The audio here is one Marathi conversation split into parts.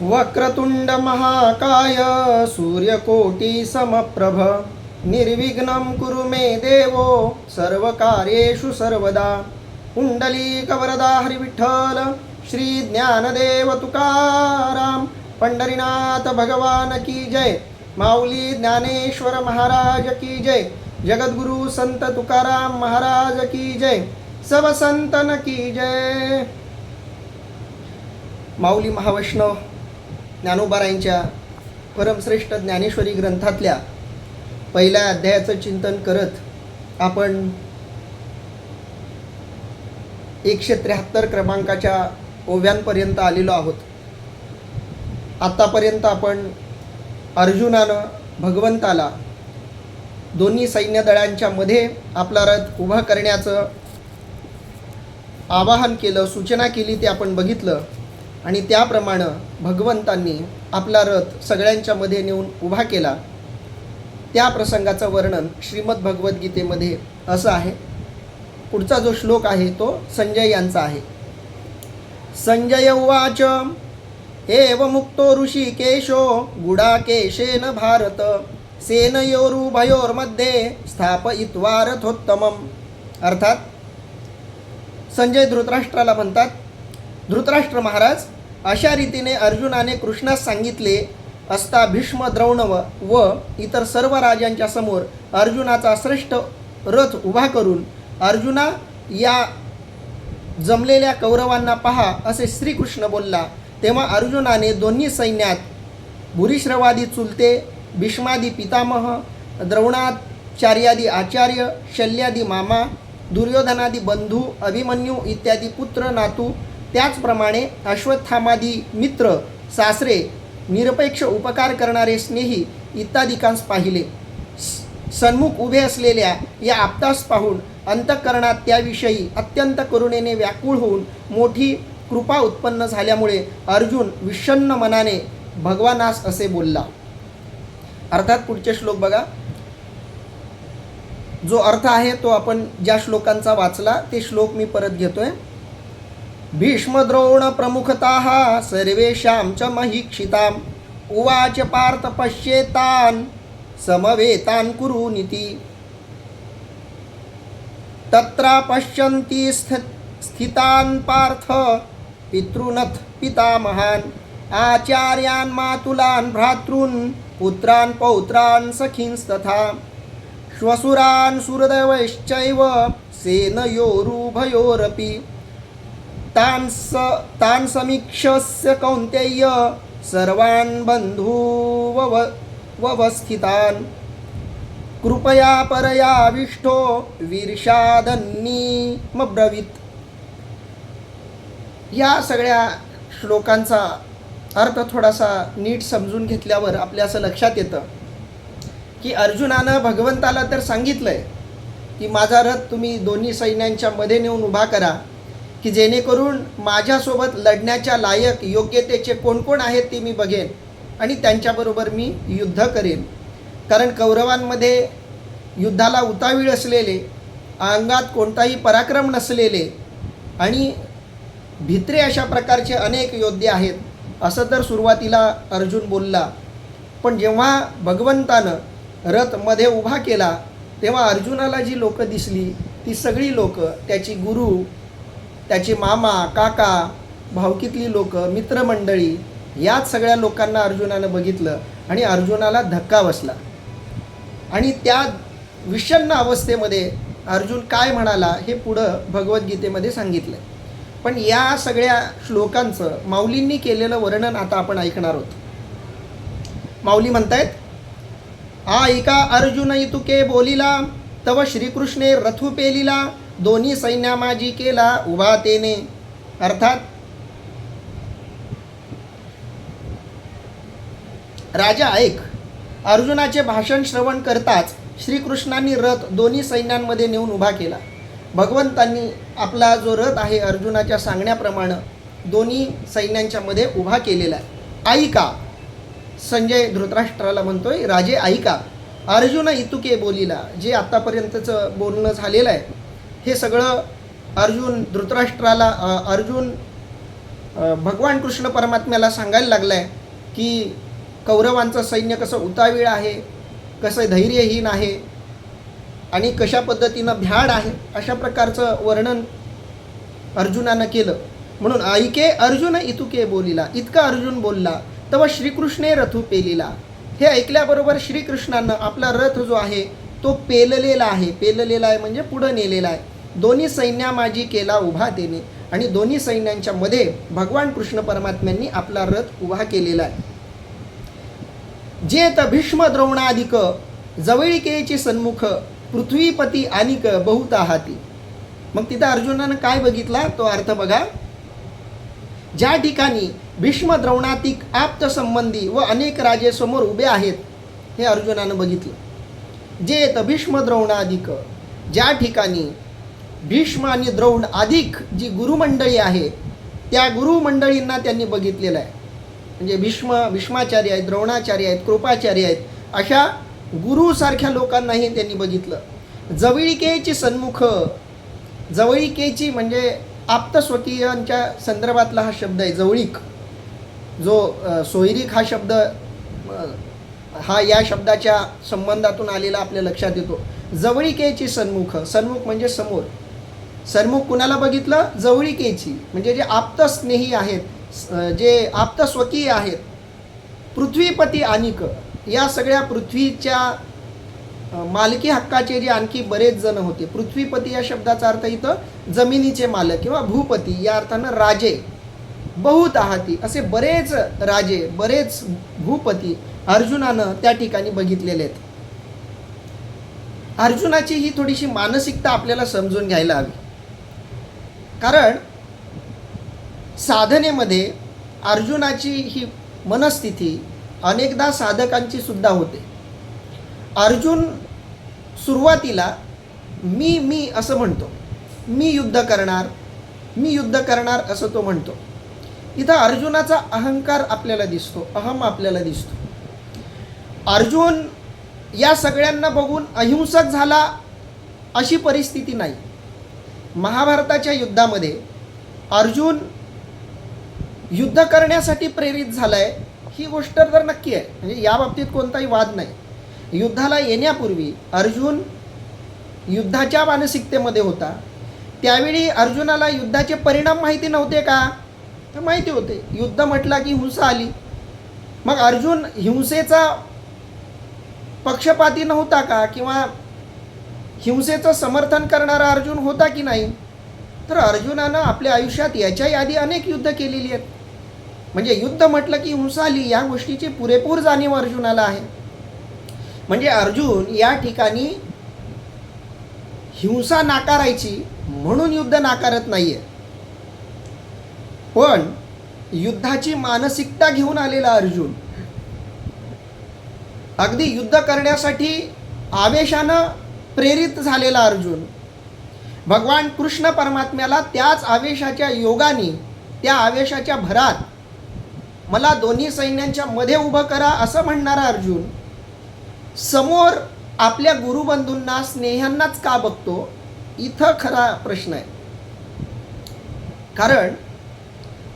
वक्रतुंड महाकाय सूर्यकोटि समप्रभ निर्विघ्नं कुरु मे देवो सर्वकार्येषु सर्वदा। पुंडलीकवरदा हरिविठ्ठल श्री ज्ञानदेव तुकाराम पंढरीनाथ भगवान की जय। माऊली ज्ञानेश्वर महाराज की जय। जगद्गुरु संत तुकाराम महाराज की जय। सब संतन की जय। माऊली महावैष्णव ज्ञानोबारायांच्या परमश्रेष्ठ ज्ञानेश्वरी ग्रंथातल्या पहिल्या अध्यायाचं चिंतन करत आपण 173 क्रमांकाच्या ओव्यांपर्यंत आलेलो आहोत। आतापर्यंत आपण अर्जुनानं भगवंताला दोन्ही सैन्य दळांच्या मध्ये आपला रथ उभा करण्याचं आवाहन केलं, सूचना केली, ते आपण बघितलं। आणि त्याप्रमाणे भगवंतांनी आपला रथ सगळ्यांच्या मध्ये नेऊन उभा केला। त्या प्रसंगाचं वर्णन श्रीमद भगवद्गीतेमध्ये असं आहे। पुढचा जो श्लोक आहे तो संजय यांचा आहे। संजय उवाच एव मुक्तो ऋषिकेशो गुडाकेशेन भारत सेनयोरुभयोर्मध्ये स्थापयित्वा रथोत्तमम्। अर्थात संजय धृतराष्ट्राला म्हणतात, धृतराष्ट्र महाराज, अशा रीतीने अर्जुनाने कृष्णास सांगितले असता भीष्म द्रोण व इतर सर्व राजांच्या समोर अर्जुनाचा श्रेष्ठ रथ उभा करून अर्जुना, या जमलेल्या कौरवांना पहा असे श्रीकृष्ण बोलला। तेव्हा अर्जुनाने दोन्ही सैन्यात भूरिश्रवादी चुलते, भीष्मादी पितामह, द्रोणाचार्यादी आचार्य, शल्यादी मामा, दुर्योधनादी बंधू, अभिमन्यू इत्यादी पुत्र नातू, त्याचप्रमाणे अश्वत्थामादी मित्र, सासरे, निरपेक्ष उपकार करणारे स्नेही इत्यादिकांस पाहिले। सन्मुख उभे असलेल्या या आप्तास पाहून अंतःकरणात त्याविषयी अत्यंत करुणेने व्याकुळ होऊन मोठी कृपा उत्पन्न झाल्यामुळे अर्जुन विषण्ण मनाने भगवानास असे बोलला। अर्थात पुढचे श्लोक बघा। जो अर्थ आहे तो आपण ज्या श्लोकांचा वाचला ते श्लोक मी परत घेतोय। भीष्म द्रोण प्रमुखताः सर्वेषां च महीक्षिताम् उवाच पार्थ पश्येतान् समवेतान् कुरुनिति तत्र पश्यन्ति स्थितान् पार्थ पितॄनथ पितामहान् आचार्यान् मातुलान् भ्रातॄन् पुत्रान् पौत्रान् सखींस्तथा श्वशुरान् सुहृदवैश्चैव सेनयोरुभयोरपि तान् समीक्षस्य कौन्तेय सर्वान् बन्धूवस्थितान् कृपया परयाविष्टो वीर्षादन्नीमब्रवीत्। या सगळ्या श्लोकांचा अर्थ थोडासा नीट समजून घेतल्यावर आपल्या असं लक्षात येतं की अर्जुनानं भगवंताला तर सांगितलंय की माझा रथ तुम्ही दोन्ही सैन्यांच्या मध्ये नेऊन उभा करा, की जेणेकरून माझ्यासोबत लढण्याच्या लायक योग्यतेचे कोण कोण आहेत ते मी बघेन आणि त्यांच्याबरोबर मी युद्ध करेन। कारण कौरवांमध्ये युद्धाला उतावीळ असलेले, अंगात कोणताही पराक्रम नसलेले आणि भित्रे अशा प्रकारचे अनेक योद्धे आहेत, असं तर सुरुवातीला अर्जुन बोलला। पण जेव्हा भगवंतानं रथ मध्ये उभा केला तेव्हा अर्जुनाला जी लोक दिसली ती सगळी लोक, त्याची गुरु, त्याचे मामा, काका, भावकीतली लोक, मित्रमंडळी, याच सगळ्या लोकांना अर्जुनानं बघितलं आणि अर्जुनाला धक्का बसला। आणि त्या विषण्ण अवस्थेमध्ये अर्जुन काय म्हणाला हे पुढं भगवद्गीतेमध्ये सांगितलं। पण या सगळ्या श्लोकांचं माऊलींनी केलेलं वर्णन आता आपण ऐकणार आहोत। माऊली म्हणतायत, ऐका अर्जुन इतुके बोलिला तव श्रीकृष्णे रथु पेलिला दोन्ही सैन्या माझी केला उभा तेने। अर्थात राजा ऐक, अर्जुनाचे भाषण श्रवण करताच श्रीकृष्णांनी रथ दोन्ही सैन्यांमध्ये नेऊन उभा केला। भगवंतांनी आपला जो रथ आहे अर्जुनाच्या सांगण्याप्रमाणे दोन्ही सैन्यांच्या मध्ये उभा केलेला आहे। ऐका, संजय धृतराष्ट्राला म्हणतोय, राजे ऐका, अर्जुन इतुके बोलिला, जे आतापर्यंतचं बोलणं झालेलं आहे हे सगळं अर्जुन भगवान कृष्ण परमात्म्याला सांगायला लागला आहे की कौरवांचं सैन्य कसं उतावीळ आहे, कसं धैर्यहीन आहे आणि कशा पद्धतीनं भ्याड आहे, अशा प्रकारचं वर्णन अर्जुनानं केलं. म्हणून ऐके अर्जुन इतुके बोलिला, इतका अर्जुन बोलला तेव्हा श्रीकृष्णे रथू पेलिला. हे ऐकल्याबरोबर श्रीकृष्णानं आपला रथ जो आहे तो पेललेला आहे. पेललेला आहे म्हणजे पुढं नेलेला आहे. दोन्ही सैन्या माझी केला उभा तेने, आणि दोन्ही सैन्यांच्या मध्ये भगवान कृष्ण परमात्म्यांनी आपला रथ उभा केलेला आहे. जेत भीष्म द्रोणाधिक जवळिकेची सन्मुख पृथ्वीपती आनिक बहुता हाती. मग तिथं अर्जुनानं काय बघितला तो अर्थ बघा. ज्या ठिकाणी भीष्म द्रोणातिक आप्त संबंधी व अनेक राजे समोर उभे आहेत हे अर्जुनानं बघितलं. जेत भीष्म द्रोणाधिक, ज्या ठिकाणी भीष्म आणि द्रोण अधिक जी गुरुमंडळी आहे त्या गुरुमंडळींना त्यांनी बघितलेलं आहे. म्हणजे भीष्माचार्य आहेत, द्रोणाचार्य आहेत, कृपाचार्य आहेत, अशा गुरुसारख्या लोकांनाही त्यांनी बघितलं. जवळिकेची सन्मुख, जवळिकेची म्हणजे आप्तस्वकीयांच्या संदर्भातला हा शब्द आहे जवळीक. जो सोयरीक हा शब्द हा या शब्दाच्या संबंधातून आलेला आपल्या लक्षात येतो. जवळिकेची सन्मुख, सन्मुख म्हणजे समोर. सन्मुख कुणाला बघितलं? जवळिकेची म्हणजे जे आप्तस्नेही आहेत, जे आप्तस्वकीय आहेत. पृथ्वीपती आनिक, या सगळ्या पृथ्वीच्या मालकी हक्काचे जे आणखी बरेच जण होते. पृथ्वीपती या शब्दाचा अर्थ इथं जमिनीचे मालक किंवा भूपती या अर्थानं राजे. बहुत आहाती, असे बरेच राजे, बरेच भूपती अर्जुनानं त्या ठिकाणी बघितलेले आहेत. अर्जुनाची ही थोडीशी मानसिकता आपल्याला समजून घ्यायला हवी. कारण साधनेमध्ये अर्जुनाची ही मनस्थिती अनेकदा साधकांची सुद्धा होते. अर्जुन सुरुवातीला मी असं म्हणतो, मी युद्ध करणार असं तो म्हणतो. इथं अर्जुनाचा अहंकार आपल्याला दिसतो, अहम आपल्याला दिसतो. अर्जुन या सगळ्यांना बघून अहिंसक झाला अशी परिस्थिती नाही. महाभारताच्या युद्धामध्ये अर्जुन युद्ध करण्यासाठी प्रेरित झालाय ही गोष्ट तर नक्की आहे. म्हणजे या बाबतीत कोणताही वाद नाही. युद्धाला येण्यापूर्वी अर्जुन युद्धाच्या मानसिकतेमध्ये होता. त्यावेळी अर्जुनाला युद्धाचे परिणाम माहिती नव्हते का? तर माहिती होते. युद्ध म्हटला की हिंसा आली. मग अर्जुन हिंसेचा पक्षपाती नव्हता का? किंवा हिंसेचं समर्थन करणारा अर्जुन होता की नाही? तर अर्जुनानं आपल्या आयुष्यात याच्याही आधी अनेक युद्ध केलेली आहेत. म्हणजे युद्ध म्हटलं की हिंसा आली या गोष्टीची पुरेपूर जाणीव अर्जुनाला आहे. म्हणजे अर्जुन या ठिकाणी हिंसा नाकारायची म्हणून युद्ध नाकारत नाहीये, पण युद्धाची मानसिकता घेऊन आलेला अर्जुन, अगदी युद्ध करण्यासाठी आवेशानं प्रेरित झालेला अर्जुन, भगवान कृष्ण परमात्म्याला त्याच आवेशाच्या योगाने, त्या आवेशाच्या भरात मला दोन्ही सैन्यांच्या मध्ये उभं करा असं म्हणणारा अर्जुन समोर आपल्या गुरुबंधूंना, स्नेह्यांनाच का बघतो? इथं खरा प्रश्न आहे. कारण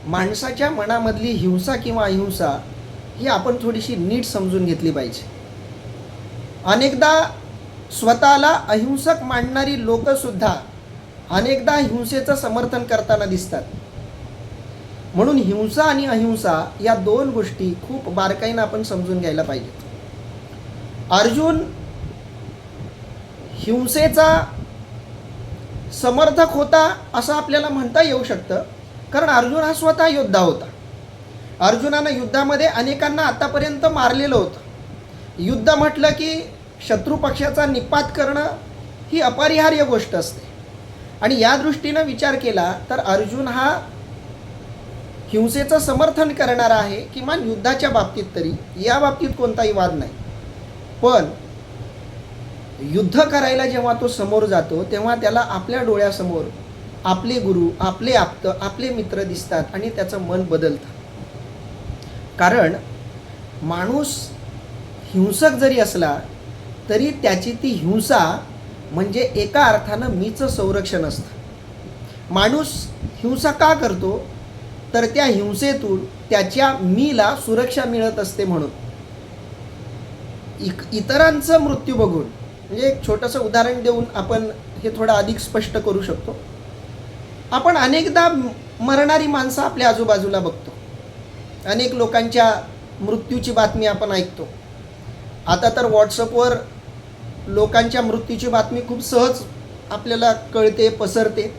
माणसाच्या मनामधली हिंसा किंवा अहिंसा ही आपण थोडीशी नीट समजून घेतली पाहिजे. अनेकदा स्वतःला अहिंसक मानणारी लोकंसुद्धा अनेकदा हिंसेचं समर्थन करताना दिसतात. म्हणून हिंसा आणि अहिंसा या दोन गोष्टी खूप बारकाईनं आपण समजून घ्यायला पाहिजेत. अर्जुन हिंसेचा समर्थक होता असं आपल्याला म्हणता येऊ शकतं, कारण अर्जुन हा स्वतः योद्धा होता. अर्जुनानं युद्धामध्ये अनेकांना आतापर्यंत मारलेलं होतं. युद्ध म्हटलं की शत्रू पक्षाचा निपात करणं ही अपरिहार्य गोष्ट असते. आणि या दृष्टीनं विचार केला तर अर्जुन हा हिंसेचं समर्थन करणारा आहे, किमान युद्धाच्या बाबतीत तरी. या बाबतीत कोणताही वाद नाही. पण युद्ध करायला जेव्हा तो समोर जातो तेव्हा त्याला आपल्या डोळ्यासमोर आपले गुरु, आपले आप्त, आपले मित्र दिसतात आणि त्याचं मन बदलतं. कारण माणूस हिंसक जरी असला तरी त्याची ती हिंसा म्हणजे एका अर्थानं मीचं संरक्षण असतं. माणूस हिंसा का करतो? तर त्या हिंसेतून त्याच्या मीला सुरक्षा मिळत असते. म्हणून इतरांचं मृत्यू बघून, म्हणजे एक छोटंसं उदाहरण देऊन आपण हे थोडं अधिक स्पष्ट करू शकतो. आपण अनेकदा मरणारी माणसं आपल्या आजूबाजूला बघतो. अनेक लोकांच्या मृत्यूची बातमी आपण ऐकतो. आता तर व्हॉट्सअपवर लोकांच्या मृत्यूची बातमी खूप सहज आपल्याला कळते, पसरते.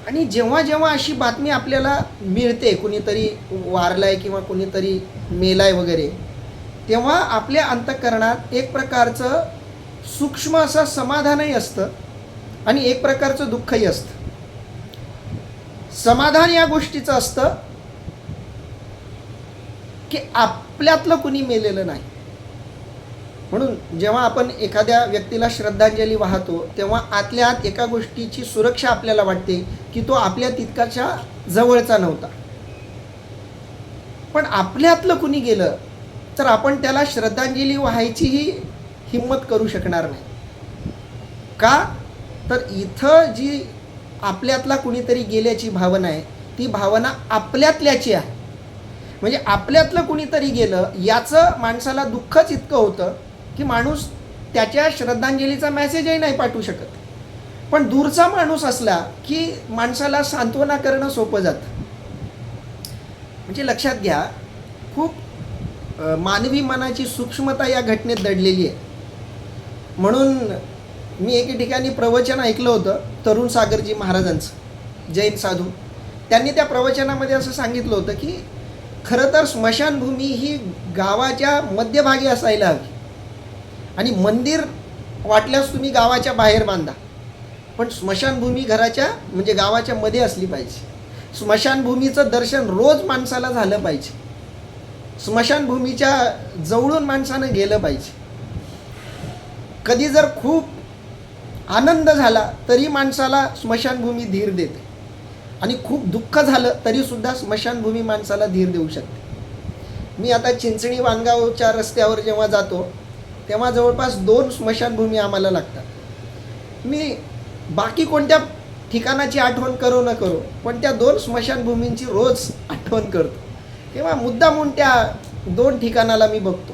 आणि जेव्हा जेव्हा अशी बातमी आपल्याला मिळते, कुणीतरी वारलाय किंवा कुणीतरी मेलाय वगैरे, तेव्हा आपल्या अंतःकरणात एक प्रकारचं सूक्ष्म असं समाधानही असतं आणि एक प्रकारचं दुःखही असतं. समाधान या गोष्टीचं असतं की आपल्यातलं कुणी मेलेलं नाही. म्हणून जेव्हा आपण एखाद्या व्यक्तीला श्रद्धांजली वाहतो तेव्हा आतल्या आत एका गोष्टीची सुरक्षा आपल्याला वाटते की तो आपल्या तितकाच्या जवळचा नव्हता. पण आपल्यातलं कुणी गेलं तर आपण त्याला श्रद्धांजली वाहायचीही हिंमत करू शकणार नाही. का? तर इथं जी आपल्यातला कुणीतरी गेल्याची भावना आहे ती भावना आपल्यातल्याची आहे. म्हणजे आपल्यातलं कुणीतरी गेलं याचं माणसाला दुःखच इतकं होतं की माणूस त्याच्या श्रद्धांजलीचा मेसेजही नाही पाठवू शकत. पण दूरचा माणूस असला की माणसाला सांत्वना करणं सोपं जातं. म्हणजे लक्षात घ्या, खूप मानवी मनाची सूक्ष्मता या घटनेत दडलेली आहे. म्हणून मी एके ठिकाणी प्रवचन ऐकलं होतं तरुण सागरजी महाराजांचं, जैन साधू. त्यांनी त्या प्रवचनामध्ये असं सांगितलं होतं की खरं तर स्मशानभूमी ही गावाच्या मध्यभागी असायला हवी आणि मंदिर वाटल्यास तुम्ही गावाच्या बाहेर बांधा, पण स्मशानभूमी घराच्या म्हणजे गावाच्या मध्ये असली पाहिजे. स्मशानभूमीचं दर्शन रोज माणसाला झालं पाहिजे. स्मशानभूमीच्या जवळून माणसानं गेलं पाहिजे. कधी जर खूप आनंद झाला तरी माणसाला स्मशानभूमी धीर देते आणि खूप दुःख झालं तरीसुद्धा स्मशानभूमी माणसाला धीर देऊ शकते. मी आता चिंचणी वाणगावच्या रस्त्यावर जेव्हा जातो तेव्हा जवळपास 2 स्मशानभूमी आम्हाला लागतात. मी बाकी कोणत्या ठिकाणाची आठवण करो न करो पण त्या 2 स्मशानभूमींची रोज आठवण करतो. तेव्हा मुद्दामून त्या 2 ठिकाणाला मी बघतो.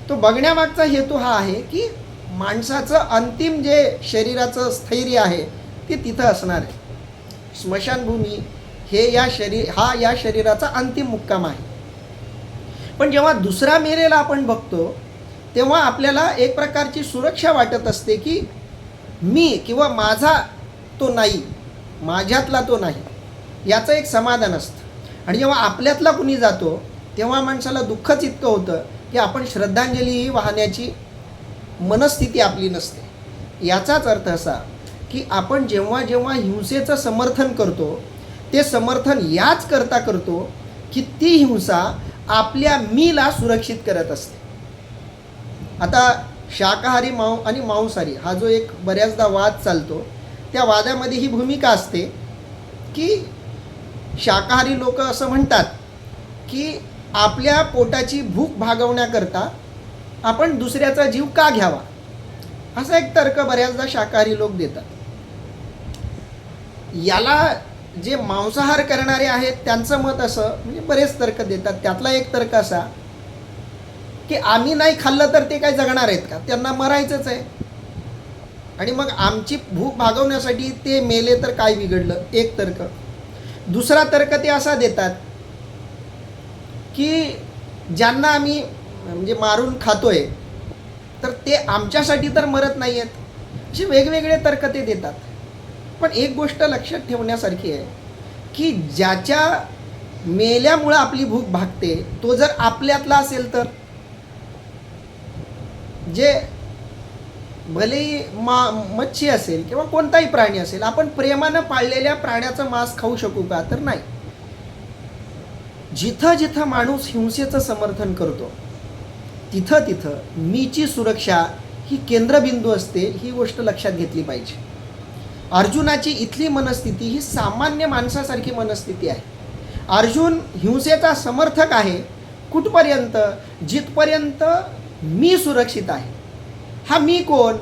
तो बघण्यामागचा हेतू हा आहे की माणसाचं अंतिम जे शरीराचं स्थैर्य आहे ते तिथं असणार आहे. स्मशानभूमी हे या शरीराचा अंतिम मुक्काम आहे. पण जेव्हा दुसरा मेलेला आपण बघतो तेव्हा आपल्याला एक प्रकारची सुरक्षा वाटत असते की मी किंवा माझा तो नाही, माझ्यातला तो नाही, याचं एक समाधान असतं. आणि जेव्हा आपल्यातला कुणी जातो तेव्हा माणसाला दुःखच इतकं होतं की आपण श्रद्धांजलीही वाहण्याची मनस्थिती आपली नसते. याचाच अर्थ असा की आपण जेव्हा जेव्हा हिंसेचं समर्थन करतो ते समर्थन याच करता करतो की ती हिंसा आपल्या मीला सुरक्षित करत असते. आता शाकाहारी आणि मांसाहारी हा जो एक बऱ्याचदा वाद चालतो, त्या वादामध्ये ही भूमिका असते की शाकाहारी लोक असं म्हणतात की आपल्या पोटाची भूक भागवण्याकरता आपण दुसऱ्याचा जीव का घ्यावा, असा एक तर्क बऱ्याचदा शाकाहारी लोक देतात. याला जे मांसाहार करणारे आहेत त्यांचं मत असं, म्हणजे बरेच तर्क देतात. त्यातला एक तर्क असा की आम्ही नाही खाल्लं तर ते काय जगणार आहेत का, त्यांना मरायचंच आहे आणि मग आमची भूक भागवण्यासाठी ते मेले तर काय बिघडलं, एक तर्क. दुसरा तर्क ते असा देतात की ज्यांना आम्ही म्हणजे मारून खातोय तर ते आमच्यासाठी तर मरत नाही आहेत. असे वेगवेगळे तर्क ते देतात. पण एक गोष्ट लक्षात ठेवण्यासारखी आहे की ज्याच्या मेल्यामुळं आपली भूक भागते तो जर आपल्यातला असेल तर, जे भलेही मच्छी असेल किंवा कोणताही प्राणी असेल, आपण प्रेमानं पाळलेल्या प्राण्याचं मांस खाऊ शकू का, तर नाही. जिथं जिथं माणूस हिंसेचं समर्थन करतो तिथं तिथं मीची सुरक्षा ही केंद्रबिंदू असते. ही गोष्ट लक्षात घेतली पाहिजे. अर्जुनाची इथली मनस्थिती ही सामान्य माणसासारखी मनस्थिती आहे. अर्जुन हिंसेचा समर्थक आहे कुठपर्यंत, जिथपर्यंत मी सुरक्षित आहे. हा मी कोण,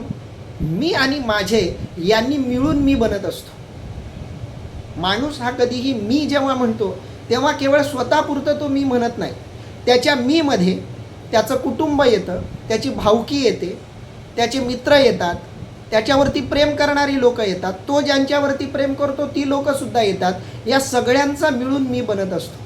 मी आणि माझे यांनी मिळून मी बनत असतो. माणूस हा कधीही मी जेव्हा म्हणतो तेव्हा केवळ स्वतःपुरतं तो मी म्हणत नाही. त्याच्या मीमध्ये त्याचं कुटुंब येतं, त्याची भावकी येते, त्याचे मित्र येतात, त्याच्यावरती प्रेम करणारी लोकं येतात, तो ज्यांच्यावरती प्रेम करतो ती लोकंसुद्धा येतात. या सगळ्यांचा मिळून मी बनत असतो.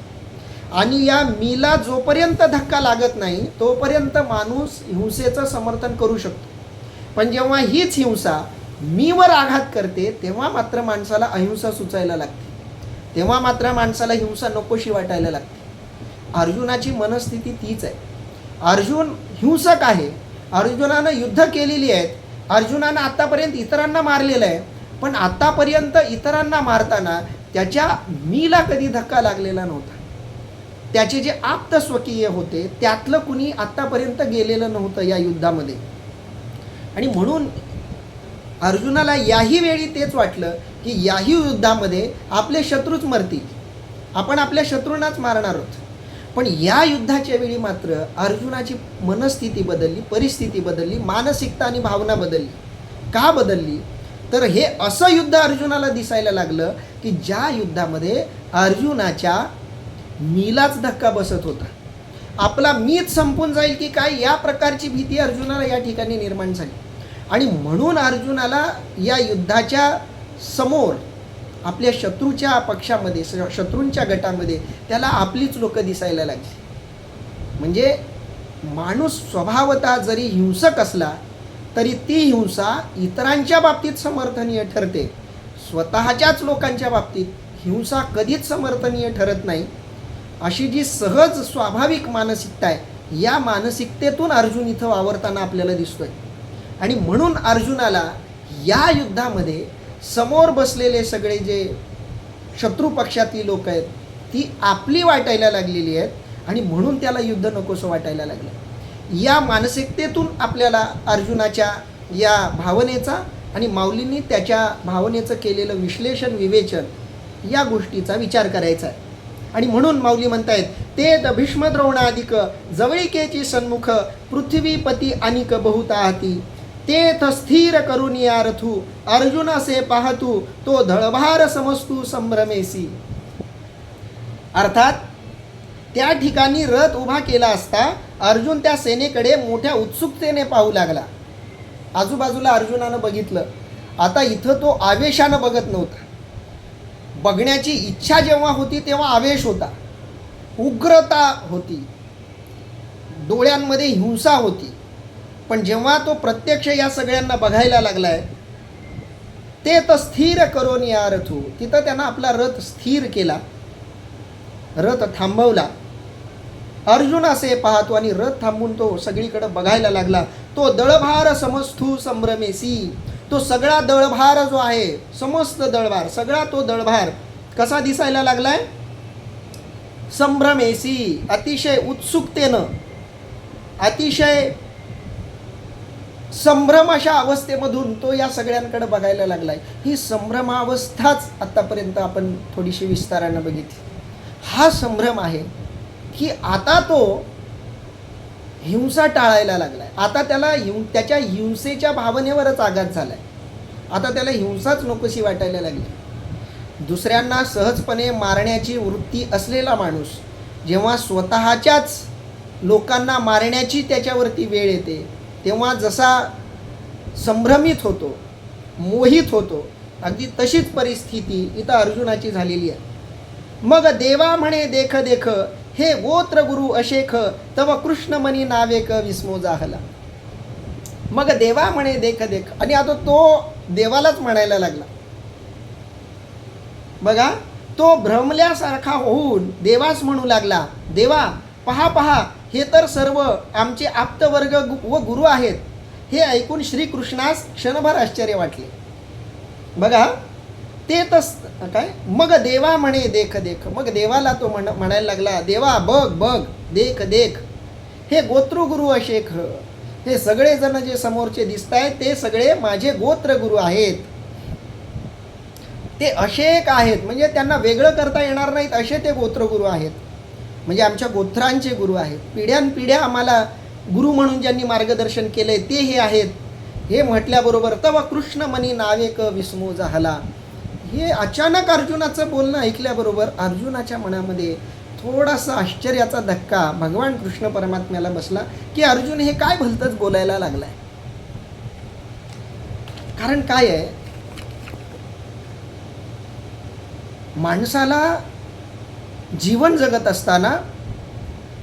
आणि या मीला जोपर्यंत धक्का लागत नाही तोपर्यंत माणूस हिंसेचं समर्थन करू शकतो. पण जेव्हा हीच हिंसा मीवर आघात करते तेव्हा मात्र माणसाला अहिंसा सुचायला लागते, तेव्हा मात्र माणसाला हिंसा नकोशी वाटायला लागते. अर्जुनाची मनस्थिती तीच आहे. अर्जुन हिंसक आहे. अर्जुनानं युद्ध केलेली आहेत. अर्जुनानं आत्तापर्यंत इतरांना मारलेलं आहे. पण आत्तापर्यंत इतरांना मारताना त्याच्या मीला कधी धक्का लागलेला नव्हता. त्याचे जे आप्त स्वकीय होते त्यातलं कुणी आत्तापर्यंत गेलेलं नव्हतं या युद्धामध्ये. आणि म्हणून अर्जुनाला याही वेळी तेच वाटलं की याही युद्धामध्ये आपले शत्रूच मरतील, आपण आपल्या शत्रूंनाच मारणार आहोत. पण या युद्धाच्या वेळी मात्र अर्जुनाची मनस्थिती बदलली, परिस्थिती बदलली, मानसिकता आणि भावना बदलली. का बदलली? तर हे असं युद्ध अर्जुनाला दिसायला लागलं की ज्या युद्धामध्ये अर्जुनाच्या मीलाच धक्का बसत होता. आपला मीच संपून जाईल की काय या प्रकारची भीती अर्जुनाला या ठिकाणी निर्माण झाली. आणि म्हणून अर्जुनाला या युद्धाच्या समोर आपल्या शत्रूच्या पक्षामध्ये, शत्रूंच्या गटामध्ये त्याला आपलीच लोकं दिसायला लागली. म्हणजे माणूस स्वभावतः जरी हिंसक असला तरी ती हिंसा इतरांच्या बाबतीत समर्थनीय ठरते, स्वतःच्याच लोकांच्या बाबतीत हिंसा कधीच समर्थनीय ठरत नाही. अशी जी सहज स्वाभाविक मानसिकता आहे या मानसिकतेतून अर्जुन इथं वावरताना आपल्याला दिसतोय. आणि म्हणून अर्जुनाला या युद्धामध्ये समोर बसलेले सगळे जे शत्रू पक्षातली लोक आहेत ती आपली वाटायला लागलेली आहेत आणि म्हणून त्याला युद्ध नकोसं वाटायला लागलं. या मानसिकतेतून आपल्याला अर्जुनाच्या या भावनेचा आणि माऊलींनी त्याच्या भावनेचं केलेलं विश्लेषण, विवेचन या गोष्टीचा विचार करायचा आहे. आणि म्हणून माऊली म्हणतायत ते भीष्म द्रोणादिक जवळिकेची सन्मुख पृथ्वीपती अनिक बहुताहती तेथ स्थिर करून या रथू अर्जुन असे पाहतू तो धळभार समजतू संभ्रमेसी. अर्थात त्या ठिकाणी रथ उभा केला असता अर्जुन त्या सेनेकडे मोठ्या उत्सुकतेने पाहू लागला. आजूबाजूला अर्जुनानं बघितलं. आता इथं तो आवेशानं बघत नव्हता. बघण्याची इच्छा जेव्हा होती तेव्हा आवेश होता, उग्रता होती, डोळ्यांमध्ये हिंसा होती. पण जेव्हा तो प्रत्यक्ष या सगळ्यांना बघायला लागलाय ते तर स्थिर करून या रथू, तिथं त्यानं आपला रथ स्थिर केला, रथ थांबवला. अर्जुन असे पाहतो आणि रथ थांबून तो सगळीकडे बघायला लागला. तो दळभार समस्तू संभ्रमेसी, तो सगळा दळभार जो आहे, समस्त दळभार, सगळा तो दळभार कसा दिसायला लागलाय? संभ्रमेसी, अतिशय उत्सुकतेनं, अतिशय संभ्रम अशा अवस्थेमधून तो या सगळ्यांकडे बघायला लागलाय. ही संभ्रमावस्थाच आत्तापर्यंत आपण थोडीशी विस्तारानं बघितली. हा संभ्रम आहे की आता तो हिंसा टाळायला लागलाय. आता त्याला त्याच्या हिंसेच्या भावनेवरच आघात झालाय. आता त्याला हिंसाच नकोशी वाटायला लागली. दुसऱ्यांना सहजपणे मारण्याची वृत्ती असलेला माणूस जेव्हा स्वतःच्याच लोकांना मारण्याची त्याच्यावरती वेळ येते तेव्हा जसा संभ्रमित होतो, मोहित होतो, अगदी तशीच परिस्थिती इथं अर्जुनाची झालेली आहे. मग देवा म्हणे देख देख हे गोत्र गुरु अशेख तव कृष्णमणी नावेक विस्मो जाहला. मग देवा म्हणे देख देख, आणि आता तो देवालाच म्हणायला लागला. बघा, तो भ्रमल्यासारखा होऊन देवास म्हणू लागला, देवा पहा पहा, हे तर सर्व आमचे आप्तवर्ग व गुरु आहेत. हे ऐकून श्रीकृष्णास क्षणभर आश्चर्य वाटले. बघा, ते तस काय, मग देवा म्हणे देख देख, मग देवाला तो म्हणायला लागला, देवा बघ बघ, देख देख, हे गोत्रगुरु अशेख, हे सगळे जण जे समोरचे दिसत आहेत ते सगळे माझे गोत्रगुरु आहेत. ते अशेक आहेत, म्हणजे त्यांना वेगळं करता येणार नाहीत असे ते गोत्रगुरु आहेत. म्हणजे आमच्या गोत्रांचे गुरु आहेत. पिढ्यानपिढ्या आम्हाला गुरु म्हणून ज्यांनी मार्गदर्शन केलंय ते हे आहेत. हे म्हटल्याबरोबर तव कृष्णमणी नावेक विस्मो जाहला, हे अचानक अर्जुनाचं बोलणं ऐकल्याबरोबर अर्जुनाच्या मनामध्ये थोडासा आश्चर्याचा धक्का भगवान कृष्ण परमात्म्याला बसला की अर्जुन हे काय भलतंच बोलायला लागलाय. कारण काय आहे, माणसाला जीवन जगत असताना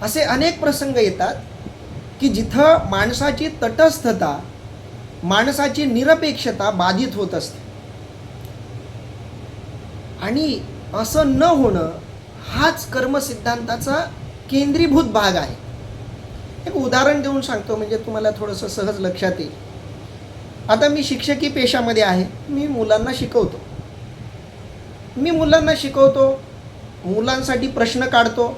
असे अनेक प्रसंग येतात की जिथं माणसाची तटस्थता, माणसाची निरपेक्षता बाधित होत असते. आणि असं न होणं हाच कर्मसिद्धांताचा केंद्रीभूत भाग आहे. एक उदाहरण देऊन सांगतो म्हणजे तुम्हाला थोडंसं सहज लक्षात येईल. आता मी शिक्षकी पेशामध्ये आहे. मी मुलांना शिकवतो, मुलांसाठी प्रश्न काढतो,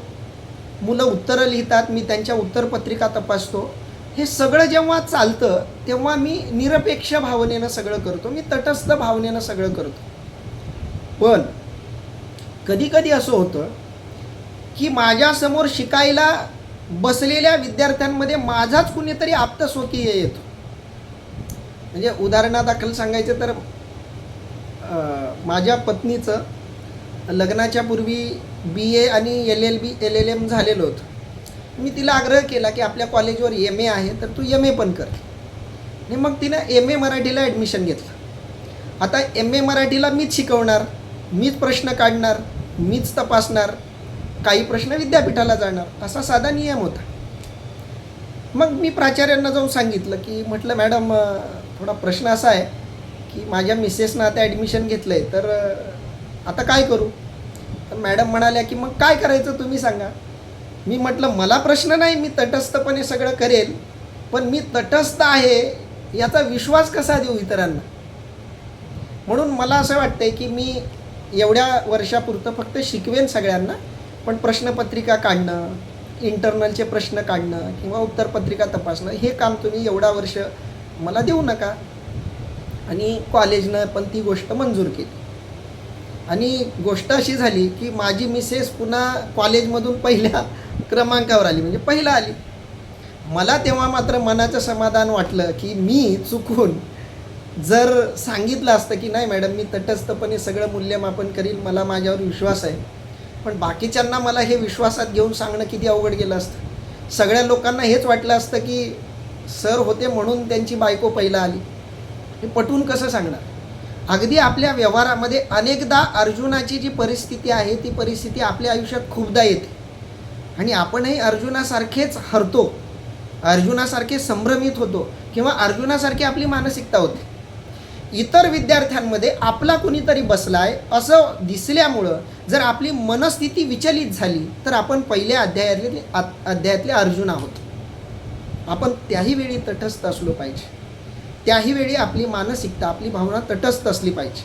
मुलं उत्तरं लिहितात, मी त्यांच्या उत्तरपत्रिका तपासतो. हे सगळं जेव्हा चालतं तेव्हा मी निरपेक्ष भावनेनं सगळं करतो, मी तटस्थ भावनेनं सगळं करतो. पण कधी कधी असं होतं की माझ्यासमोर शिकायला बसलेल्या विद्यार्थ्यांमध्ये माझाच कुणीतरी आप्तस्वकीय येतो. म्हणजे उदाहरणादाखल सांगायचं तर माझ्या पत्नीचं लग्नाच्या पूर्वी BA आणि LLM झालेलं होतं. मी तिला आग्रह केला की आपल्या कॉलेजवर MA आहे तर तू MA पण कर. आणि मग तिनं MA मराठीला ॲडमिशन घेतलं. आता MA मराठीला मीच शिकवणार, मीच प्रश्न काढणार, मीच तपासणार, काही प्रश्न विद्यापीठाला जाणार, असा साधा नियम होता. मग मी प्राचार्यांना जाऊन सांगितलं की म्हटलं मॅडम थोडा प्रश्न असा आहे की माझ्या मिसेसनं आता ॲडमिशन घेतलं आहे तर आता काय करू. तर मॅडम म्हणाल्या की मग काय करायचं तुम्ही सांगा. मी म्हटलं मला प्रश्न नाही, मी तटस्थपणे सगळं करेल, पण मी तटस्थ आहे याचा विश्वास कसा देऊ इतरांना. म्हणून मला असं वाटतंय की मी एवढ्या वर्षापुरतं फक्त शिकवेन सगळ्यांना, पण प्रश्नपत्रिका काढणं, इंटरनलचे प्रश्न काढणं किंवा उत्तरपत्रिका तपासणं हे काम तुम्ही एवढा वर्ष मला देऊ नका. आणि कॉलेजनं पण ती गोष्ट मंजूर केली. आणि गोष्ट अशी झाली की माझी मिसेस पुन्हा कॉलेजमधून पहिल्या क्रमांकावर आली, म्हणजे पहिला आली. मला तेव्हा मात्र मनाचं समाधान वाटलं की मी चुकून जर सांगितलं असतं की नाही मॅडम मी तटस्थपणे सगळं मूल्यमापन करील, मला माझ्यावर विश्वास आहे, पण बाकीच्यांना मला हे विश्वासात घेऊन सांगणं किती अवघड गेलं असतं. सगळ्या लोकांना हेच वाटलं असतं की सर होते म्हणून त्यांची बायको पहिला आली. हे पटवून कसं सांगणार. अगदी आपल्या व्यवहारामध्ये अनेकदा अर्जुनाची जी परिस्थिती आहे ती परिस्थिती आपल्या आयुष्यात खूपदा येते आणि आपणही अर्जुनासारखेच हरतो, अर्जुनासारखे संभ्रमित होतो किंवा अर्जुनासारखी आपली मानसिकता होते. इतर विद्यार्थ्यांमध्ये आपला कुणीतरी बसलाय असं दिसल्यामुळं जर आपली मनस्थिती विचलित झाली तर आपण पहिल्या अध्यायातले अर्जुन आहोत. आपण त्याही वेळी तटस्थ असलो पाहिजे, त्याही वेळी आपली मानसिकता, आपली भावना तटस्थ असली पाहिजे.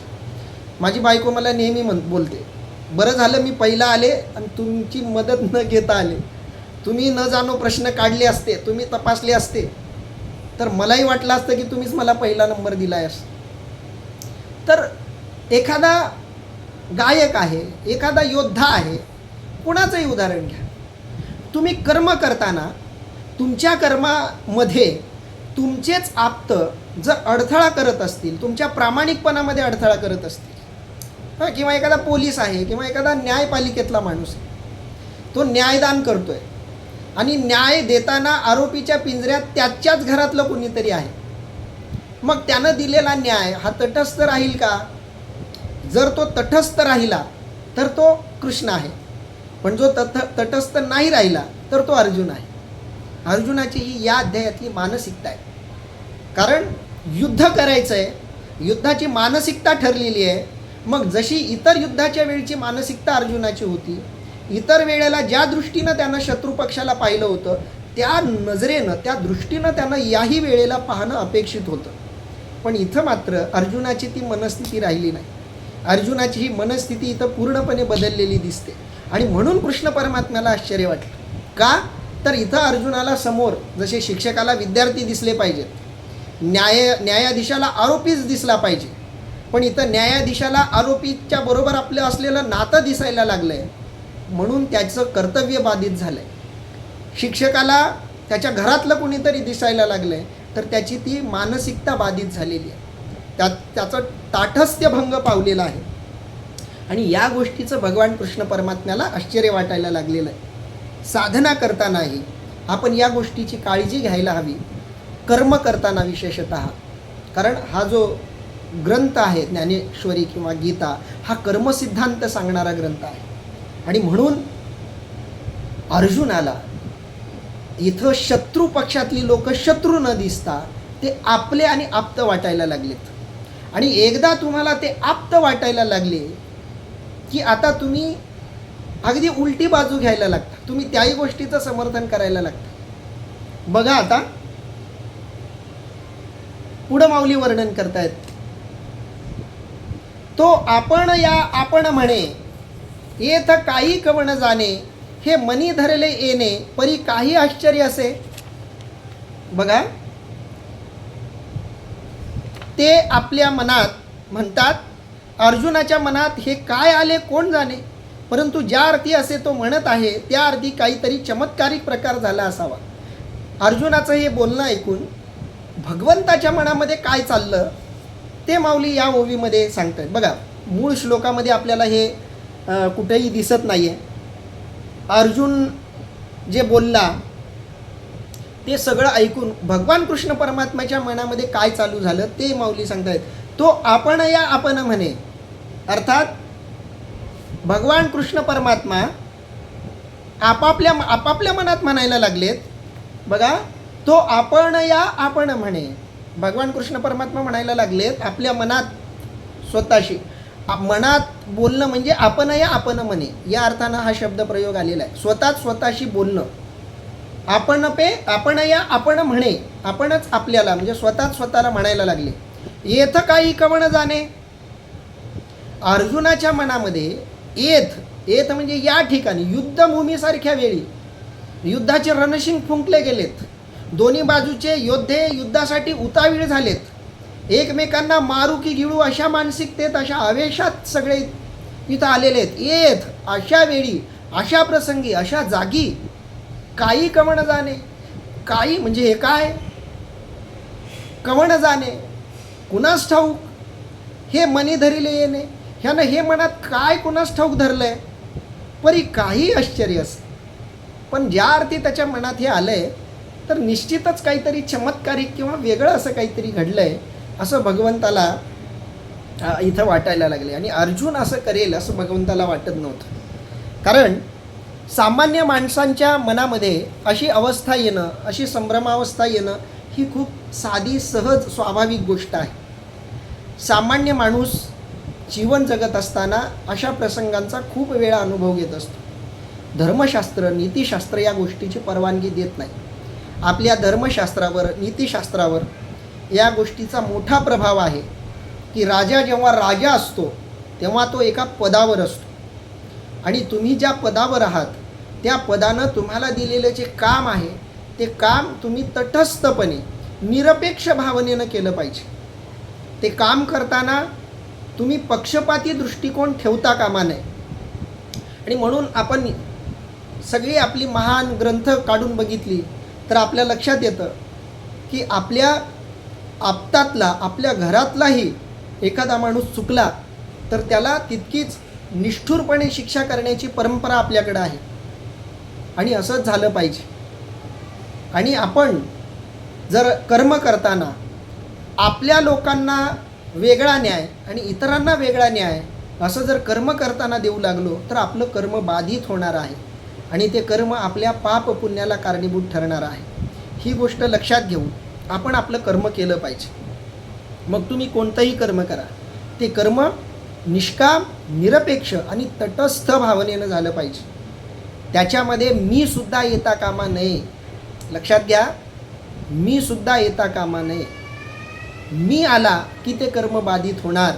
माझी बायको मला नेहमी बोलते, बरं झालं मी पहिला आले आणि तुमची मदत न घेता आले. तुम्ही न जाणो प्रश्न काढले असते, तुम्ही तपासले असते तर मलाही वाटलं असतं की तुम्हीच मला पहिला नंबर दिला आहे. तर एखादा गायक आहे, एखादा योद्धा आहे, कुणाचंही उदाहरण घ्या. तुम्ही कर्म करताना तुमच्या कर्मामध्ये तुमचेच आप्त जर अडथळा करत असतील, तुमच्या प्रामाणिकपणामध्ये अडथळा करत असतील, किंवा एखादा पोलीस आहे किंवा एखादा न्यायपालिकेतला माणूस आहे, तो न्यायदान करतोय आणि न्याय देताना आरोपीच्या पिंजऱ्यात त्याच्याच घरातलं कोणीतरी आहे, मग त्यानं दिलेला न्याय हा तटस्थ राहील का. जर तो तटस्थ राहिला तर तो कृष्ण आहे, पण जो तटस्थ नाही राहिला तर तो अर्जुन आहे. अर्जुनाची ही या अध्यायातली मानसिकता आहे. कारण युद्ध करायचं आहे, युद्धाची मानसिकता ठरलेली आहे. मग जशी इतर युद्धाच्या वेळची मानसिकता अर्जुनाची होती, इतर वेळेला ज्या दृष्टीनं त्यानं शत्रुपक्षाला पाहिलं होतं त्या नजरेनं, त्या दृष्टीनं त्यानं याही वेळेला पाहणं अपेक्षित होतं. पण इथं मात्र अर्जुनाची ती मनस्थिती राहिली नाही. अर्जुनाची ही मनस्थिती इथं पूर्णपणे बदललेली दिसते. आणि म्हणून कृष्ण परमात्म्याला आश्चर्य वाटलं. का तर इथं अर्जुनाला समोर जसे शिक्षकाला विद्यार्थी दिसले पाहिजेत, न्यायाधीशाला आरोपीच दिसला पाहिजे, पण इथं न्यायाधीशाला आरोपीच्या बरोबर आपलं असलेलं नातं दिसायला लागलं आहे, म्हणून त्याचं कर्तव्य बाधित झालं आहे. शिक्षकाला त्याच्या घरातलं कोणीतरी दिसायला लागलं आहे तर त्याची ती मानसिकता बाधित झालेली आहे, त्याचं ताठस्थ्य भंग पावलेला आहे. आणि या गोष्टीचं भगवान कृष्ण परमात्म्याला आश्चर्य वाटायला लागलेलं आहे. साधना करतानाही आपण या गोष्टीची काळजी घ्यायला हवी, कर्म करताना विशेषतः. कारण हा जो ग्रंथ आहे ज्ञानेश्वरी किंवा गीता, हा कर्मसिद्धांत सांगणारा ग्रंथ आहे. आणि म्हणून अर्जुनाला इथं शत्रू पक्षातली लोक शत्रू न दिसता ते आपले आणि आप्त वाटायला लागलेत. आणि एकदा तुम्हाला ते आप्त वाटायला लागले की आता तुम्ही अगदी उलटी बाजू घ्यायला लागता, तुम्ही त्याही गोष्टीचं समर्थन करायला लागता. बघा आता पुढं माऊली वर्णन करतायत. तो आपण या आपण म्हणे, येथ काही कवण जाणे, हे मनी धरले येणे, परी काही आश्चर्य असे. बघा, ते आपल्या मनात म्हणतात, अर्जुनाच्या मनात हे काय आले कोण जाणे, परंतु ज्या अर्थी असे तो म्हणत आहे त्या अर्थी काहीतरी चमत्कारिक प्रकार झाला असावा. अर्जुनाचं हे बोलणं ऐकून भगवंताच्या मनामध्ये काय चाललं ते माऊली या ओवीमध्ये सांगतात. बघा, मूळ श्लोकामध्ये आपल्याला हे कुठेही दिसत नाही आहे. अर्जुन जे बोलला ते सगळं ऐकून भगवान कृष्ण परमात्म्याच्या मनामध्ये काय चालू झालं ते माऊली सांगतायत. तो आपण या आपण म्हणे, अर्थात भगवान कृष्ण परमात्मा आपापल्या मनात म्हणायला लागलेत. बघा, तो आपण या आपण म्हणे, भगवान कृष्ण परमात्मा म्हणायला लागलेत आपल्या मनात स्वतःशी. मनात बोलणं म्हणजे आपण या आपण म्हणे, या अर्थानं हा शब्द प्रयोग आलेला आहे. स्वतःशी बोलणं. आपण या आपण म्हणे, आपणच आपल्याला म्हणजे स्वतःला म्हणायला लागले. येथ काही कवण जाणे, अर्जुनाच्या मनामध्ये येथ म्हणजे या ठिकाणी युद्धभूमीसारख्या वेळी युद्धाचे रणशिंग फुंकले गेलेत. दोन्ही बाजूचे योद्धे युद्धासाठी उतावीळ झालेत. एकमेकांना मारू की गिळू अशा मानसिकतेत, अशा आवेशात सगळे इथं आलेले आहेत. येथ अशा वेळी, अशा प्रसंगी, अशा जागी काही कवण जाणे. काही म्हणजे हे काय? कवण जाणे, कुणास ठाऊक. हे मनी धरिले येणे, ह्यानं हे मनात काय कुणास ठाऊक धरलंय, परी काही आश्चर्य असं. पण ज्या अर्थी त्याच्या मनात हे आलंय तर निश्चितच काहीतरी चमत्कारिक किंवा वेगळं असं काहीतरी घडलंय असं भगवंताला इथं वाटायला लागले. आणि अर्जुन असं करेल असं भगवंताला वाटत नव्हतं. कारण सामान्य माणसांच्या मनामध्ये अशी अवस्था येणं, अशी संभ्रमावस्था येणं ही खूप साधी, सहज, स्वाभाविक गोष्ट आहे. सामान्य माणूस जीवन जगत असताना अशा प्रसंगांचा खूप वेळा अनुभव घेत असतो. धर्मशास्त्र, नीतिशास्त्र या गोष्टीची परवानगी देत नाही. आपल्या धर्मशास्त्रावर, नीतिशास्त्रावर या गोष्टीचा मोठा प्रभाव आहे की राजा जेव्हा राजा असतो तेव्हा तो एका पदावर असतो आणि तुम्ही ज्या पदावर आहात त्या पदानं तुम्हाला दिलेलं जे काम आहे ते काम तुम्ही तटस्थपणे, निरपेक्ष भावनेनं केलं पाहिजे. ते काम करताना तुम्ही पक्षपाती दृष्टिकोन ठेवता कामा नये. आणि म्हणून आपण सगळी आपली महान ग्रंथ काढून बघितली तर आपल्या लक्षात येतं की आपल्या आप्तातला, आपल्या घरातलाही एखादा माणूस चुकला तर त्याला तितकीच निष्ठुरपणे शिक्षा करण्याची परंपरा आपल्याकडे आहे. आणि असंच झालं पाहिजे. आणि आपण जर कर्म करताना आपल्या लोकांना वेगळा न्याय आणि इतरांना वेगळा न्याय असं जर कर्म करताना देऊ लागलो तर आपलं कर्म बाधित होणार आहे आणि ते कर्म आपल्या पाप पुण्याला कारणीभूत ठरणार आहे. ही गोष्ट लक्षात घेऊन आपण आपलं कर्म केलं पाहिजे. मग तुम्ही कोणतंही कर्म करा, ते कर्म निष्काम, निरपेक्ष आणि तटस्थ भावनेनं झालं पाहिजे. त्याच्यामध्ये मी सुद्धा येता कामा नये. लक्षात घ्या, मी सुद्धा येता कामा नये. मी आला की ते कर्म बाधित होणार.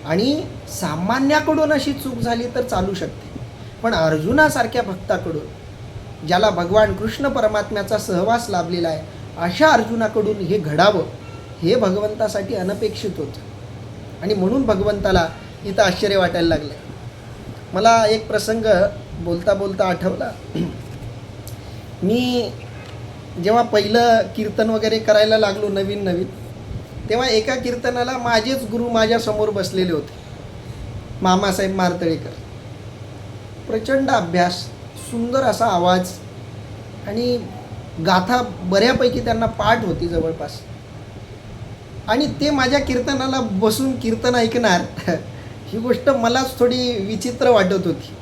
आणि सामान्याकडून अशी चूक झाली तर चालू शकते, पण अर्जुनासारख्या भक्ताकडून, ज्याला भगवान कृष्ण परमात्म्याचा सहवास लाभलेला आहे, अशा अर्जुनाकडून हे घडावं हे भगवंतासाठी अनपेक्षित होतं. आणि म्हणून भगवंताला इथं आश्चर्य वाटायला लागलं. मला एक प्रसंग बोलता बोलता आठवला. मी जेव्हा पहिलं कीर्तन वगैरे करायला लागलो नवीन तेव्हा एका कीर्तनाला माझेच गुरु माझ्यासमोर बसलेले होते. मामासाहेब मारतळेकर. प्रचंड अभ्यास, सुंदर असा आवाज आणि गाथा बऱ्यापैकी त्यांना पाठ होती जवळपास. आणि ते माझ्या कीर्तनाला बसून कीर्तन ऐकणार ही गोष्ट मलाच थोडी विचित्र वाटत होती.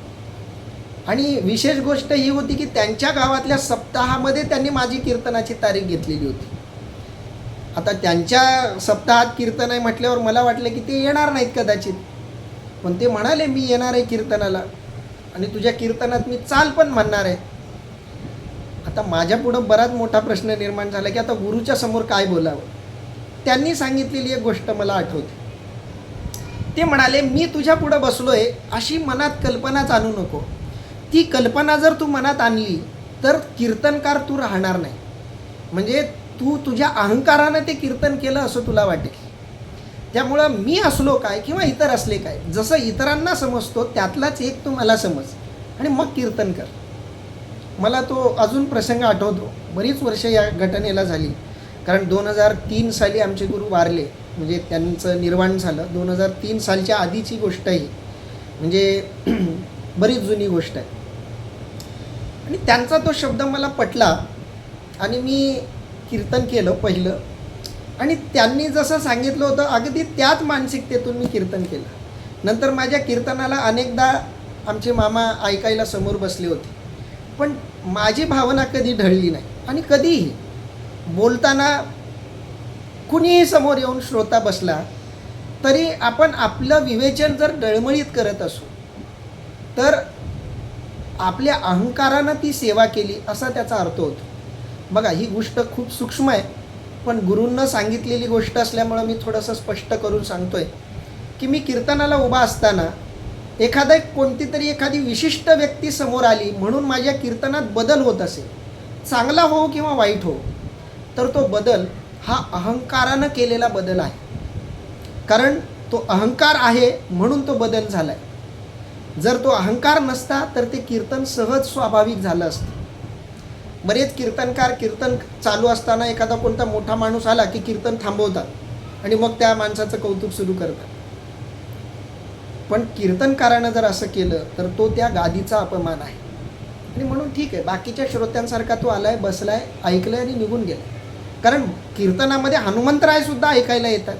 आणि विशेष गोष्ट ही होती की त्यांच्या गावातल्या सप्ताहामध्ये त्यांनी माझी कीर्तनाची तारीख घेतलेली होती. आता त्यांच्या सप्ताहात कीर्तन आहे म्हटल्यावर मला वाटलं की ते येणार नाहीत कदाचित, पण ते म्हणाले मी येणार आहे कीर्तनाला आणि तुझ्या कीर्तनात मी चाल पण म्हणणार आहे. आता माझ्या पुढं बराच मोठा प्रश्न निर्माण झाला की आता गुरुच्या समोर काय बोलावं. त्यांनी सांगितलेली एक गोष्ट मला आठवते. ते म्हणाले मी तुझ्या पुढं बसलोय अशी मनात कल्पनाच आणू नको. ती कल्पना जर तू मनात आणली तर कीर्तनकार तू राहणार नाही. म्हणजे तू तुझ्या अहंकारानं ते कीर्तन केलं असं तुला वाटेल. त्यामुळं मी असलो काय किंवा इतर असले काय, जसं इतरांना समजतो त्यातलाच एक तू मला समज आणि मग कीर्तन कर. मला तो अजून प्रसंग आठवतो. बरीच वर्ष या घटनेला झाली, कारण 2003 साली आमचे गुरु वारले, म्हणजे त्यांचं निर्वाण झालं. 2003 सालच्या आधीची गोष्ट आहे, म्हणजे बरीच जुनी गोष्ट आहे. आणि त्यांचा तो शब्द मला पटला आणि मी कीर्तन केलं पहिलं. आणि त्यांनी जसं सांगितलं होतं अगदी त्याच मानसिकतेतून मी कीर्तन केलं. नंतर माझ्या कीर्तनाला अनेकदा आमचे मामा ऐकायला समोर बसले होते, पण माझी भावना कधी ढळली नाही. आणि कधीही बोलताना कुणीही समोर येऊन श्रोता बसला तरी आपण आपलं विवेचन जर डळमळीत करत असू तर आपल्या अहंकारानं ती सेवा केली असा त्याचा अर्थ होतो. बघा, ही गोष्ट खूप सूक्ष्म आहे, पण गुरूंना सांगितलेली गोष्ट असल्यामुळं मी थोडंसं स्पष्ट करून सांगतोय की मी कीर्तनाला उभा असताना एखादी विशिष्ट व्यक्ती समोर आली म्हणून माझ्या कीर्तनात बदल होत असेल, चांगला हो किंवा वाईट हो, तर तो बदल हा अहंकारानं केलेला बदल आहे. कारण तो अहंकार आहे म्हणून तो बदल झाला आहे. जर तो अहंकार नसता तर ते कीर्तन सहज स्वाभाविक झालं असतं. बरेच कीर्तनकार कीर्तन चालू असताना एखादा कोणता मोठा माणूस आला की कीर्तन थांबवतात आणि मग त्या माणसाचं कौतुक सुरू करतात. पण कीर्तनकारानं जर असं केलं तर तो त्या गादीचा अपमान आहे. आणि म्हणून ठीक आहे, बाकीच्या श्रोत्यांसारखा तो आलाय, बसलाय, ऐकलंय आणि निघून गेलाय. कारण कीर्तनामध्ये हनुमंतरायसुद्धा ऐकायला येतात.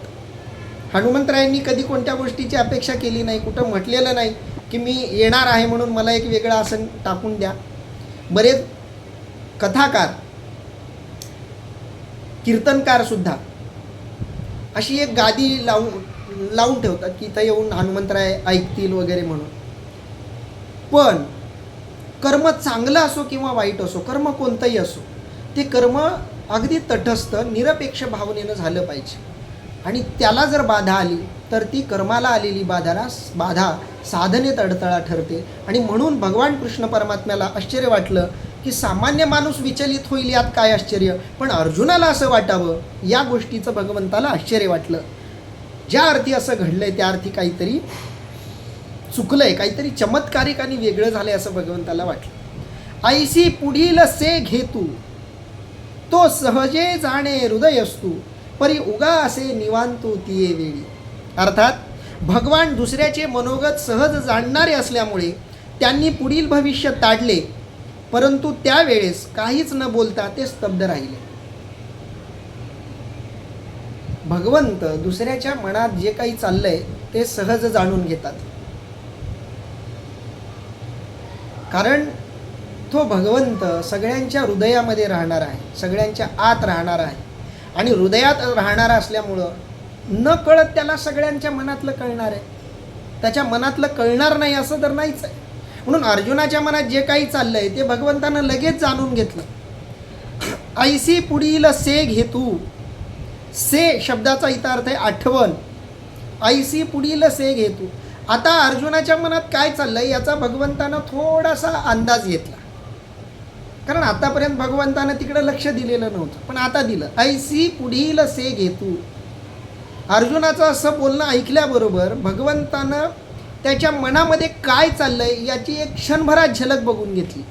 हनुमंतरायांनी कधी कोणत्या गोष्टीची अपेक्षा केली नाही, कुठं म्हटलेलं नाही की मी येणार आहे म्हणून मला एक वेगळं आसन टाकून द्या. बरेच कथाकार, कीर्तनकारसुद्धा अशी एक गादी लावून ठेवतात की इथं येऊन हनुमंतराय ऐकतील वगैरे म्हणून. पण कर्म चांगलं असो किंवा वाईट असो, कर्म कोणतंही असो, ते कर्म अगदी तटस्थ निरपेक्ष भावनेनं झालं पाहिजे. आणि त्याला जर बाधा आली तर ती कर्माला आलेली बाधा साधनेत अडथळा ठरते. आणि म्हणून भगवान कृष्ण परमात्म्याला आश्चर्य वाटलं की सामान्य माणूस विचलित होईल यात काय आश्चर्य, पण अर्जुनाला असं वाटावं या गोष्टीचं भगवंताला आश्चर्य वाटलं. ज्या अर्थी असं घडलंय त्या अर्थी काहीतरी चुकलंय, काहीतरी चमत्कारिक आणि वेगळं झालंय असं भगवंताला वाटलं. ऐसी पुढील से घेतू तो सहजे जाणे हृदय असतू, परी उगा असे निवांतू तिये वेळी. अर्थात भगवान दुसऱ्याचे मनोगत सहज जाणणारे असल्यामुळे त्यांनी पुढील भविष्य ताडले, परंतु त्यावेळेस काहीच न बोलता ते स्तब्ध राहिले. भगवंत दुसऱ्याच्या मनात जे काही चाललंय ते सहज जाणून घेतात. कारण तो भगवंत सगळ्यांच्या हृदयामध्ये राहणार आहे, सगळ्यांच्या आत राहणार आहे. आणि हृदयात राहणारा असल्यामुळं न कळत त्याला सगळ्यांच्या मनातलं कळणार आहे. त्याच्या मनातलं कळणार नाही असं तर नाहीच आहे. म्हणून अर्जुनाच्या मनात जे काही चाललंय ते भगवंतानं लगेच जाणून घेतलं. ऐसी पुढील से घेतू, से शब्दाचा इथं अर्थ आहे आठवण. ऐसी पुढील से घेतू. आता अर्जुनाच्या मनात काय चाललंय याचा भगवंतानं थोडासा अंदाज घेतला, कारण आतापर्यंत भगवंतानं तिकडं लक्ष दिलेलं नव्हतं, पण आता दिलं. ऐसी पुढील से घेतू. अर्जुनाचं असं बोलणं ऐकल्याबरोबर भगवंतानं त्याच्या मनामध्ये काय चाललंय याची एक क्षणभरात झलक बघून घेतली.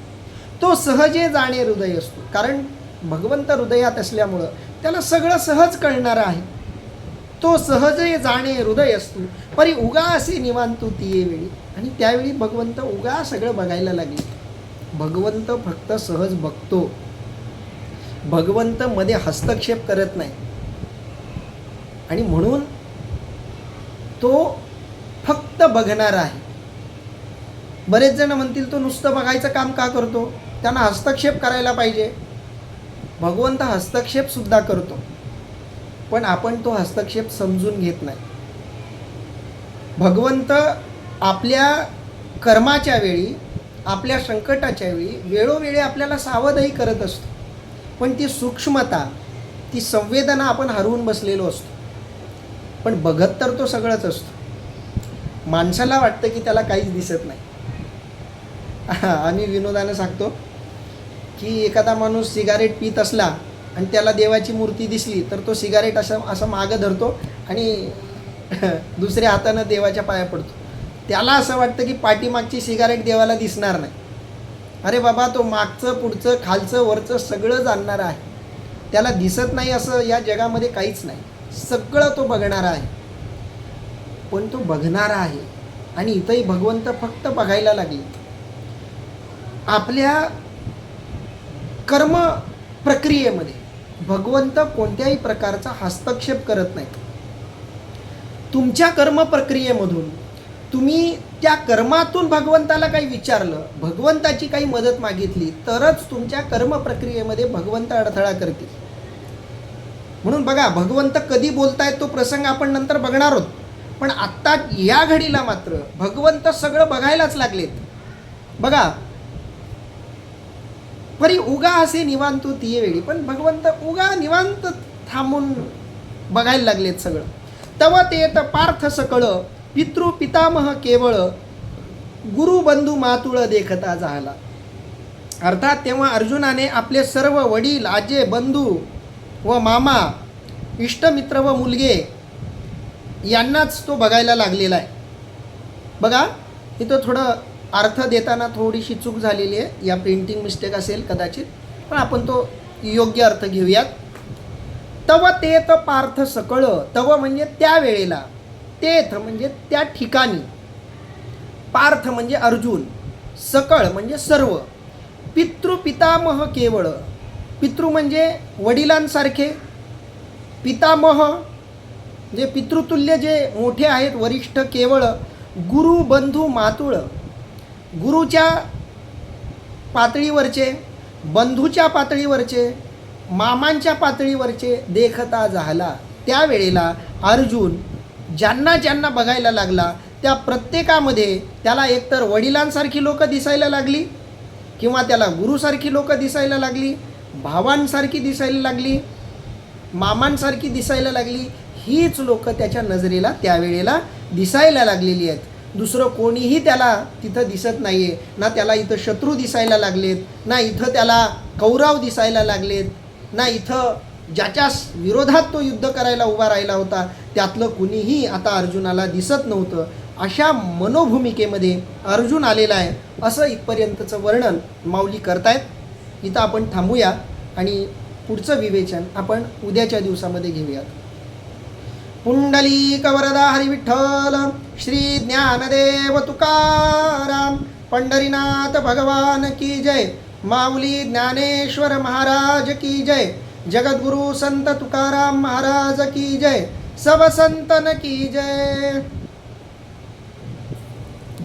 तो सहजे जाणे हृदय असतो, कारण भगवंत हृदयात असल्यामुळं त्याला सगळं सहज कळणारं आहे. तो सहजे जाणे हृदय असतो परी उगा असे निवांतू तिये वेळी. आणि त्यावेळी भगवंत उगा सगळं बघायला लागले. भगवंत फक्त सहज बघतो, भगवंत मध्ये हस्तक्षेप करत नाही. आणि म्हणून तो फक्त बघणारा आहे. बरेच जण म्हणतील तो नुसतं बघायचं काम का करतो, त्यांना हस्तक्षेप करायला पाहिजे. भगवंत हस्तक्षेप सुद्धा करतो, पण आपण तो हस्तक्षेप समजून घेत नाही. भगवंत आपल्या कर्माच्या वेळी, आपल्या संकटाच्या वेळी वेळोवेळी आपल्याला सावधही करत असतो, पण ती सूक्ष्मता, ती संवेदना आपण हरवून बसलेलो असतो. पण बघत तर तो सगळंच असतो. माणसाला वाटतं की त्याला काहीच दिसत नाही. आम्ही विनोदानं सांगतो की एखादा माणूस सिगारेट पित असला आणि त्याला देवाची मूर्ती दिसली तर तो सिगारेट असं मागं धरतो आणि दुसऱ्या हातानं देवाच्या पाया पडतो. त्याला असं वाटतं की पाठीमागची सिगारेट देवाला दिसणार नाही. अरे बाबा, तो मागचं पुढचं खालचं वरचं सगळं जाणणार आहे. त्याला दिसत नाही असं या जगामध्ये काहीच नाही. सगळं तो बघणारा आहे. पण तो बघणारा आहे. आणि इथंही भगवंत फक्त बघायला लागले. आपल्या कर्म प्रक्रियेमध्ये भगवंत कोणत्याही प्रकारचा हस्तक्षेप करत नाही. तुमच्या कर्म प्रक्रियेमधून तुम्ही त्या कर्मातून भगवंताला काही विचारलं, भगवंताची काही मदत मागितली, तरच तुमच्या कर्म प्रक्रियेमध्ये भगवंत अडथळा करतील. म्हणून बघा, भगवंत कधी बोलतायत तो प्रसंग आपण नंतर बघणार आहोत. पण आत्ता या घडीला मात्र भगवंत सगळं बघायलाच लागलेत. बघा, परी उगा असे निवांतू तिये वेळी. पण भगवंत उगा निवांत थांबून बघायला लागलेत सगळं. तव तेत पार्थ सकळ पितृ पितामह केवळ गुरु बंधू मातुळ देखता झाला. अर्थात तेव्हा अर्जुनाने आपले सर्व वडील, आजे, बंधू व मामा, इष्टमित्र व मुलगे यांनाच तो बघायला लागलेला आहे. बघा, इथं थोडं अर्थ देताना थोडीशी चूक झालेली आहे. या प्रिंटिंग मिस्टेक असेल कदाचित, पण आपण तो योग्य अर्थ घेऊयात. तव तेत पार्थ सकळ. तव म्हणजे त्या वेळेला, तेथ म्हणजे त्या ठिकाणी, पार्थ म्हणजे अर्जुन, सकळ म्हणजे सर्व, पितृ पितामह केवळ. पितृ म्हणजे वडिलांसारखे, पितामह जे पितृतुल्य जे मोठे आहेत, वरिष्ठ, केवळ, गुरु बंधू मातुळ, गुरुच्या पातळीवरचे, बंधूच्या पातळीवरचे, मामांच्या पातळीवरचे देखता झाला. त्यावेळेला अर्जुन ज्यांना ज्यांना बघायला लागला त्या प्रत्येकामध्ये त्याला एकतर वडिलांसारखी लोक दिसायला लागली, किंवा त्याला गुरुसारखी लोक दिसायला लागली, भावांसारखी दिसायला लागली, मामांसारखी दिसायला लागली. हीच लोक त्याच्या नजरेला त्यावेळेला दिसायला लागलेली आहेत. दुसरं कोणीही त्याला तिथं दिसत नाही आहे. ना त्याला इथं शत्रू दिसायला लागलेत, ना इथं त्याला कौरव दिसायला लागलेत, ना इथं ज्याच्या विरोधात तो युद्ध करायला उभा राहिला होता त्यातलं कुणीही आता अर्जुनाला दिसत नव्हतं. अशा मनोभूमिकेमध्ये अर्जुन आलेला आहे, असं इथपर्यंतचं वर्णन माऊली करतायत. इथं आपण थांबूया आणि पुढचं विवेचन आपण उद्याच्या दिवसामध्ये घेऊयात. पुंडलिक वरदा हरी विठ्ठल, श्री ज्ञानदेव तुकाराम, पंढरीनाथ भगवान की जय, माऊली ज्ञानेश्वर महाराज की जय, जगद्गुरु संत तुकाराम महाराज की जय, सब संतन की जय.